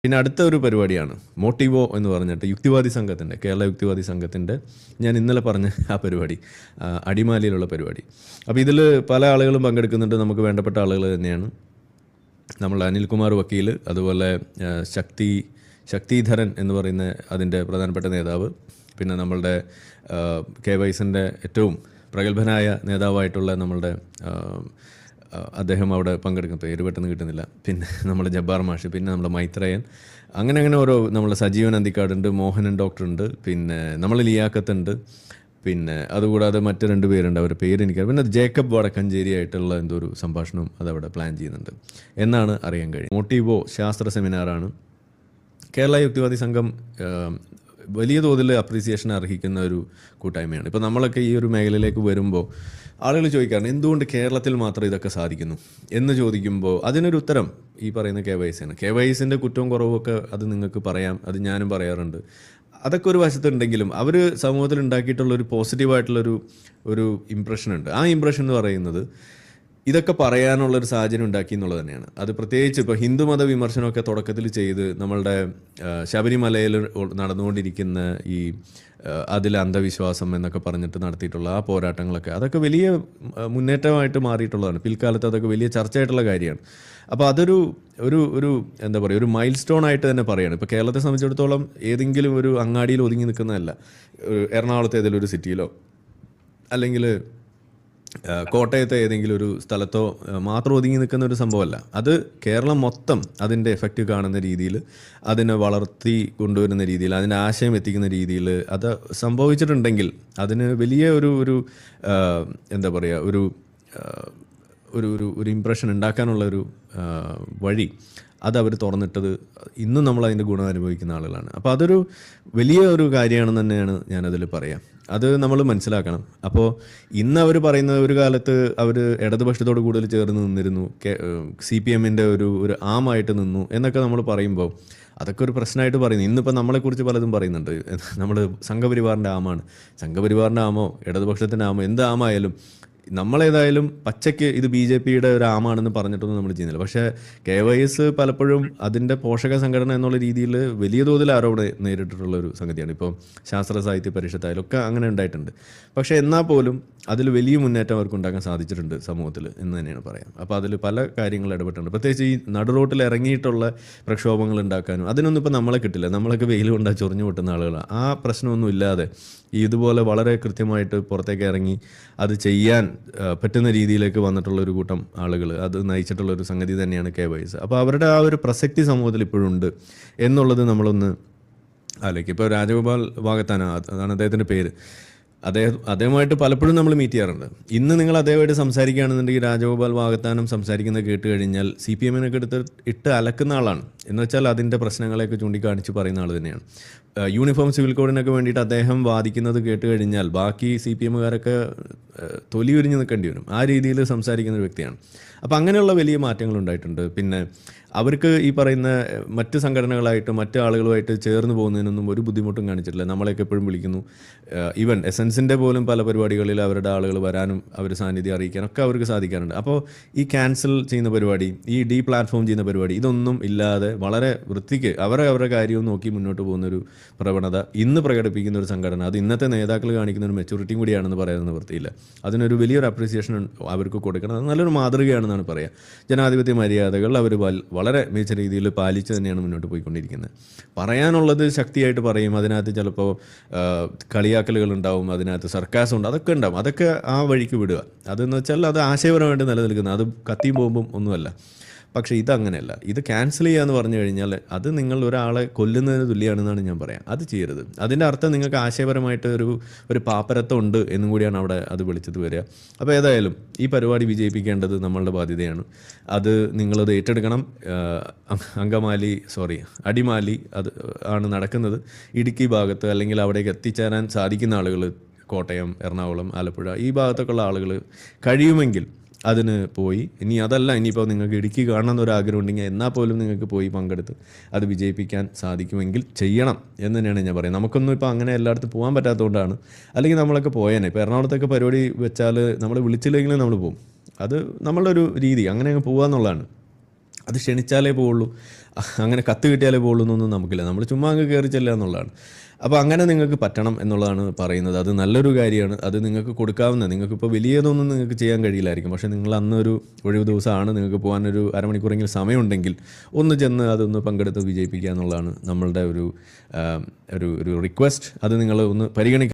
പിന്നെ അടുത്ത ഒരു പരിപാടിയാണ് മോട്ടിവോ എന്ന് പറഞ്ഞിട്ട് യുക്തിവാദി സംഘത്തിൻ്റെ, കേരള യുക്തിവാദി സംഘത്തിൻ്റെ, ഞാൻ ഇന്നലെ പറഞ്ഞ ആ പരിപാടി, അടിമാലിയിലുള്ള പരിപാടി. അപ്പോൾ ഇതിൽ പല ആളുകളും പങ്കെടുക്കുന്നുണ്ട്. നമുക്ക് വേണ്ടപ്പെട്ട ആളുകൾ തന്നെയാണ്. നമ്മൾ അനിൽകുമാർ വക്കീൽ, അതുപോലെ ശക്തിധരൻ എന്ന് പറയുന്ന അതിൻ്റെ പ്രധാനപ്പെട്ട നേതാവ്, പിന്നെ നമ്മളുടെ KYSൻ്റെ ഏറ്റവും പ്രഗത്ഭനായ നേതാവായിട്ടുള്ള നമ്മളുടെ അദ്ദേഹം അവിടെ പങ്കെടുക്കും, പേര് പെട്ടെന്ന് കിട്ടുന്നില്ല, പിന്നെ നമ്മുടെ ജബ്ബാർ മാഷ്, പിന്നെ നമ്മുടെ മൈത്രേയൻ, അങ്ങനെ ഓരോ നമ്മളെ സജീവൻ അന്തിക്കാടുണ്ട്, മോഹനൻ ഡോക്ടറുണ്ട്, പിന്നെ നമ്മൾ ലിയാക്കത്തുണ്ട്, പിന്നെ അതുകൂടാതെ മറ്റ് 2 പേരുണ്ട്, അവരുടെ പേര് എനിക്കറിയാം. പിന്നെ ജേക്കബ് വടക്കഞ്ചേരി ആയിട്ടുള്ള എന്തോ ഒരു സംഭാഷണം അതവിടെ പ്ലാൻ ചെയ്യുന്നുണ്ട് എന്നാണ് അറിയാൻ കഴിയും. മോട്ടിവോ ശാസ്ത്ര സെമിനാറാണ്. കേരള യുക്തിവാദി സംഘം വലിയ തോതിൽ അപ്രീസിയേഷൻ അർഹിക്കുന്ന ഒരു കൂട്ടായ്മയാണ്. ഇപ്പോൾ നമ്മളൊക്കെ ഈ ഒരു മേഖലയിലേക്ക് വരുമ്പോൾ ആളുകൾ ചോദിക്കാറുണ്ട്, എന്തുകൊണ്ട് കേരളത്തിൽ മാത്രം ഇതൊക്കെ സാധിക്കുന്നു എന്ന് ചോദിക്കുമ്പോൾ അതിനൊരു ഉത്തരം ഈ പറയുന്ന KYS ആണ്. KYSൻ്റെ കുറ്റവും കുറവുമൊക്കെ അത് നിങ്ങൾക്ക് പറയാം, അത് ഞാനും പറയാറുണ്ട്. അതൊക്കെ ഒരു വശത്തുണ്ടെങ്കിലും അവർ സമൂഹത്തിൽ ഉണ്ടാക്കിയിട്ടുള്ളൊരു പോസിറ്റീവായിട്ടുള്ളൊരു ഇമ്പ്രഷൻ ഉണ്ട്. ആ ഇമ്പ്രഷൻ എന്ന് പറയുന്നത് ഇതൊക്കെ പറയാനുള്ളൊരു സാഹചര്യം ഉണ്ടാക്കി എന്നുള്ളത് തന്നെയാണ്. അത് പ്രത്യേകിച്ച് ഇപ്പോൾ ഹിന്ദുമത വിമർശനമൊക്കെ തുടക്കത്തിൽ ചെയ്ത് നമ്മളുടെ ശബരിമലയിൽ നടന്നുകൊണ്ടിരിക്കുന്ന ഈ അതിൽ അന്ധവിശ്വാസം എന്നൊക്കെ പറഞ്ഞിട്ട് നടത്തിയിട്ടുള്ള ആ പോരാട്ടങ്ങളൊക്കെ അതൊക്കെ വലിയ മുന്നേറ്റമായിട്ട് മാറിയിട്ടുള്ളതാണ്. പിൽക്കാലത്ത് അതൊക്കെ വലിയ ചർച്ചയായിട്ടുള്ള കാര്യമാണ്. അപ്പോൾ അതൊരു ഒരു എന്താ പറയുക, ഒരു മൈൽ സ്റ്റോൺ ആയിട്ട് തന്നെ പറയുകയാണ്. ഇപ്പോൾ കേരളത്തെ സംബന്ധിച്ചിടത്തോളം ഏതെങ്കിലും ഒരു അങ്ങാടിയിൽ ഒതുങ്ങി നിൽക്കുന്നതല്ല, എറണാകുളത്തെ ഏതെങ്കിലും ഒരു സിറ്റിയിലോ അല്ലെങ്കിൽ കോട്ടയത്തെ ഏതെങ്കിലും ഒരു സ്ഥലത്തോ മാത്രം ഒതുങ്ങി നിൽക്കുന്ന ഒരു സംഭവമല്ല. അത് കേരളം മൊത്തം അതിൻ്റെ എഫക്റ്റ് കാണുന്ന രീതിയിൽ, അതിനെ വളർത്തി കൊണ്ടുവരുന്ന രീതിയിൽ, അതിൻ്റെ ആശയം എത്തിക്കുന്ന രീതിയിൽ അത് സംഭവിച്ചിട്ടുണ്ടെങ്കിൽ അതിന് വലിയ ഒരു എന്താ പറയുക, ഒരു ഇമ്പ്രഷൻ ഉണ്ടാക്കാനുള്ളൊരു വഴി അതവർ തുറന്നിട്ടത് ഇന്നും നമ്മളതിൻ്റെ ഗുണം അനുഭവിക്കുന്ന ആളുകളാണ്. അപ്പോൾ അതൊരു വലിയ ഒരു കാര്യമാണെന്ന് തന്നെയാണ് ഞാനതിൽ പറയാം. അത് നമ്മൾ മനസ്സിലാക്കണം. അപ്പോൾ ഇന്ന് അവർ പറയുന്നത്, ഒരു കാലത്ത് അവർ ഇടതുപക്ഷത്തോട് കൂടുതൽ ചേർന്ന് നിന്നിരുന്നു, CPMൻ്റെ ഒരു ആമായിട്ട് നിന്നു എന്നൊക്കെ നമ്മൾ പറയുമ്പോൾ അതൊക്കെ ഒരു പ്രശ്നമായിട്ട് പറയുന്നു. ഇന്നിപ്പോൾ നമ്മളെക്കുറിച്ച് പലതും പറയുന്നുണ്ട്. നമ്മൾ സംഘപരിവാറിൻ്റെ ആമാണ്, സംഘപരിവാറിൻ്റെ ആമോ ഇടതുപക്ഷത്തിൻ്റെ ആമോ എന്ത് ആമായാലും നമ്മളേതായാലും പച്ചയ്ക്ക് ഇത് BJPയുടെ ഒരു ആമാണെന്ന് പറഞ്ഞിട്ടൊന്നും നമ്മൾ ചെയ്യുന്നില്ല. പക്ഷേ KYS പലപ്പോഴും അതിൻ്റെ പോഷക സംഘടന എന്നുള്ള രീതിയിൽ വലിയ തോതിൽ ആരോപണം നേരിട്ടിട്ടുള്ളൊരു സംഗതിയാണ്. ഇപ്പോൾ ശാസ്ത്ര സാഹിത്യ പരിഷത്തായാലും ഒക്കെ അങ്ങനെ ഉണ്ടായിട്ടുണ്ട്. പക്ഷേ എന്നാൽ പോലും അതിൽ വലിയ മുന്നേറ്റം അവർക്ക് ഉണ്ടാക്കാൻ സാധിച്ചിട്ടുണ്ട് സമൂഹത്തിൽ എന്ന് തന്നെയാണ് പറയാം. അപ്പോൾ അതിൽ പല കാര്യങ്ങൾ ഇടപെട്ടുണ്ട്. പ്രത്യേകിച്ച് ഈ നടുറോട്ടിൽ ഇറങ്ങിയിട്ടുള്ള പ്രക്ഷോഭങ്ങൾ ഉണ്ടാക്കാനും അതിനൊന്നും ഇപ്പോൾ നമ്മളെ കിട്ടില്ല. നമ്മളൊക്കെ വെയിൽ കൊണ്ടാൽ ചൊറിഞ്ഞു പൊട്ടുന്ന ആളുകളാണ്. ആ പ്രശ്നമൊന്നും ഇല്ലാതെ ഇതുപോലെ വളരെ കൃത്യമായിട്ട് പുറത്തേക്ക് ഇറങ്ങി അത് ചെയ്യാൻ പറ്റുന്ന രീതിയിലേക്ക് വന്നിട്ടുള്ളൊരു കൂട്ടം ആളുകൾ, അത് നയിച്ചിട്ടുള്ളൊരു സംഗതി തന്നെയാണ് KYS. അപ്പോൾ അവരുടെ ആ ഒരു പ്രസക്തി സമൂഹത്തിൽ ഇപ്പോഴും ഉണ്ട് എന്നുള്ളത് നമ്മളൊന്ന് ആലോചിക്കും. ഇപ്പോൾ രാജഗോപാൽ വാഗത്താന, അതാണ് അദ്ദേഹത്തിൻ്റെ പേര്, അദ്ദേഹമായിട്ട് പലപ്പോഴും നമ്മൾ മീറ്റ് ചെയ്യാറുണ്ട്. ഇന്ന് നിങ്ങൾ അദ്ദേഹമായിട്ട് സംസാരിക്കുകയാണെന്നുണ്ടെങ്കിൽ രാജഗോപാൽ വാഗത്താനം സംസാരിക്കുന്നത് കേട്ട് കഴിഞ്ഞാൽ CPMനൊക്കെ ഇട്ട് അലക്കുന്ന ആളാണ്. എന്ന് വെച്ചാൽ അതിൻ്റെ പ്രശ്നങ്ങളെയൊക്കെ ചൂണ്ടിക്കാണിച്ച് പറയുന്ന ആൾ തന്നെയാണ്. യൂണിഫോം സിവിൽ കോഡിനൊക്കെ വേണ്ടിയിട്ട് അദ്ദേഹം വാദിക്കുന്നത് കേട്ട് കഴിഞ്ഞാൽ ബാക്കി CPMകാരൊക്കെ തൊലി ഉരിഞ്ഞ് നിൽക്കേണ്ടി വരും. ആ രീതിയിൽ സംസാരിക്കുന്ന ഒരു വ്യക്തിയാണ്. അപ്പോൾ അങ്ങനെയുള്ള വലിയ മാറ്റങ്ങൾ ഉണ്ടായിട്ടുണ്ട്. പിന്നെ അവർക്ക് ഈ പറയുന്ന മറ്റ് സംഘടനകളായിട്ട് മറ്റ് ആളുകളുമായിട്ട് ചേർന്ന് പോകുന്നതിനൊന്നും ഒരു ബുദ്ധിമുട്ടും കാണിച്ചിട്ടില്ല. നമ്മളെയൊക്കെ എപ്പോഴും വിളിക്കുന്നു. ഈവൻ എസൻസിൻ്റെ പോലും പല പരിപാടികളിൽ അവരുടെ ആളുകൾ വരാനും അവർ സാന്നിധ്യം അറിയിക്കാനൊക്കെ അവർക്ക് സാധിക്കാറുണ്ട്. അപ്പോൾ ഈ ക്യാൻസൽ ചെയ്യുന്ന പരിപാടി, ഈ പ്ലാറ്റ്ഫോം ചെയ്യുന്ന പരിപാടി, ഇതൊന്നും ഇല്ലാതെ വളരെ വൃത്തിക്ക് അവരുടെ കാര്യവും നോക്കി മുന്നോട്ട് പോകുന്നൊരു പ്രവണത ഇന്ന് പ്രകടിപ്പിക്കുന്ന ഒരു സംഘടന, അത് ഇന്നത്തെ നേതാക്കൾ കാണിക്കുന്ന ഒരു മെച്ചൂരിറ്റിയും കൂടിയാണെന്ന് പറയുന്ന വൃത്തിയില്ല. അതിനൊരു വലിയൊരു അപ്രീസിയേഷൻ അവർക്ക് കൊടുക്കണം. അത് നല്ലൊരു മാതൃകയാണെന്നാണ് പറയുക. ജനാധിപത്യ മര്യാദകൾ അവർ വളരെ മികച്ച രീതിയിൽ പാലിച്ച് തന്നെയാണ് മുന്നോട്ട് പോയിക്കൊണ്ടിരിക്കുന്നത്. പറയാനുള്ളത് ശക്തിയായിട്ട് പറയും. അതിനകത്ത് ചിലപ്പോൾ കളിയാക്കലുകൾ ഉണ്ടാവും, അതിനകത്ത് സർക്കാസം ഉണ്ട്, അതൊക്കെ ഉണ്ടാവും. അതൊക്കെ ആ വഴിക്ക് വിടുക. അതെന്ന് വെച്ചാൽ അത് ആശയപരമായിട്ട് നിലനിൽക്കുന്നത്, അത് കത്തിയും ബോംബും ഒന്നുമല്ല. പക്ഷേ ഇതങ്ങനെയല്ല. ഇത് ക്യാൻസൽ ചെയ്യുക എന്ന് പറഞ്ഞു കഴിഞ്ഞാൽ അത് നിങ്ങൾ ഒരാളെ കൊല്ലുന്നതിന് തുല്യമാണെന്നാണ് ഞാൻ പറയാം. അത് ചെയ്യരുത്. അതിൻ്റെ അർത്ഥം നിങ്ങൾക്ക് ആശയപരമായിട്ട് ഒരു പാപ്പരത്വം ഉണ്ട് എന്നും കൂടിയാണ് അവിടെ അത് വിളിച്ചത് വരിക. അപ്പോൾ ഏതായാലും ഈ പരിപാടി വിജയിപ്പിക്കേണ്ടത് നമ്മളുടെ ബാധ്യതയാണ്. അത് നിങ്ങളത് ഏറ്റെടുക്കണം. അടിമാലി അത് ആണ് നടക്കുന്നത്. ഇടുക്കി ഭാഗത്ത് അല്ലെങ്കിൽ അവിടേക്ക് എത്തിച്ചേരാൻ സാധിക്കുന്ന ആളുകൾ, കോട്ടയം, എറണാകുളം, ആലപ്പുഴ ഈ ഭാഗത്തൊക്കെയുള്ള ആളുകൾ കഴിയുമെങ്കിൽ അതിന് പോയി, ഇനി അതല്ല ഇനിയിപ്പോൾ നിങ്ങൾക്ക് ഇടുക്കി കാണണമെന്ന് ഒരു ആഗ്രഹം ഉണ്ടെങ്കിൽ എന്നാൽ പോലും നിങ്ങൾക്ക് പോയി പങ്കെടുത്ത് അത് വിജയിപ്പിക്കാൻ സാധിക്കുമെങ്കിൽ ചെയ്യണം എന്ന് തന്നെയാണ് ഞാൻ പറയുന്നത്. നമുക്കൊന്നും ഇപ്പോൾ അങ്ങനെ എല്ലായിടത്തും പോകാൻ പറ്റാത്തതുകൊണ്ടാണ്. അല്ലെങ്കിൽ നമ്മളൊക്കെ പോയേനെ. ഇപ്പോൾ എറണാകുളത്തൊക്കെ പരിപാടി വെച്ചാൽ നമ്മൾ വിളിച്ചില്ലെങ്കിലും നമ്മൾ പോകും. അത് നമ്മളുടെ ഒരു രീതി, അങ്ങനെ അങ്ങ് പോകുക എന്നുള്ളതാണ്. അത് ക്ഷണിച്ചാലേ പോവുള്ളൂ, അങ്ങനെ കത്ത് കിട്ടിയാലേ പോവുള്ളൂ എന്നൊന്നും നമുക്കില്ല. നമ്മൾ ചുമ്മാ അങ്ങ് കയറി ചെല്ലുക എന്നുള്ളതാണ്. അപ്പോൾ അങ്ങനെ നിങ്ങൾക്ക് പറ്റണം എന്നുള്ളതാണ് പറയുന്നത്. അത് നല്ലൊരു കാര്യമാണ്. അത് നിങ്ങൾക്ക് കൊടുക്കാവുന്ന, നിങ്ങൾക്കിപ്പോൾ വലിയതൊന്നും നിങ്ങൾക്ക് ചെയ്യാൻ കഴിയില്ലായിരിക്കും. പക്ഷേ നിങ്ങൾ അന്നൊരു ഒഴിവ് ദിവസമാണ്, നിങ്ങൾക്ക് പോകാനൊരു അരമണിക്കൂറെങ്കിലും സമയമുണ്ടെങ്കിൽ ഒന്ന് ചെന്ന് അതൊന്ന് പങ്കെടുത്ത് വിജയിപ്പിക്കുക എന്നുള്ളതാണ് നമ്മളുടെ ഒരു ഒരു റിക്വസ്റ്റ്. അത് നിങ്ങൾ ഒന്ന് പരിഗണിക്കുക.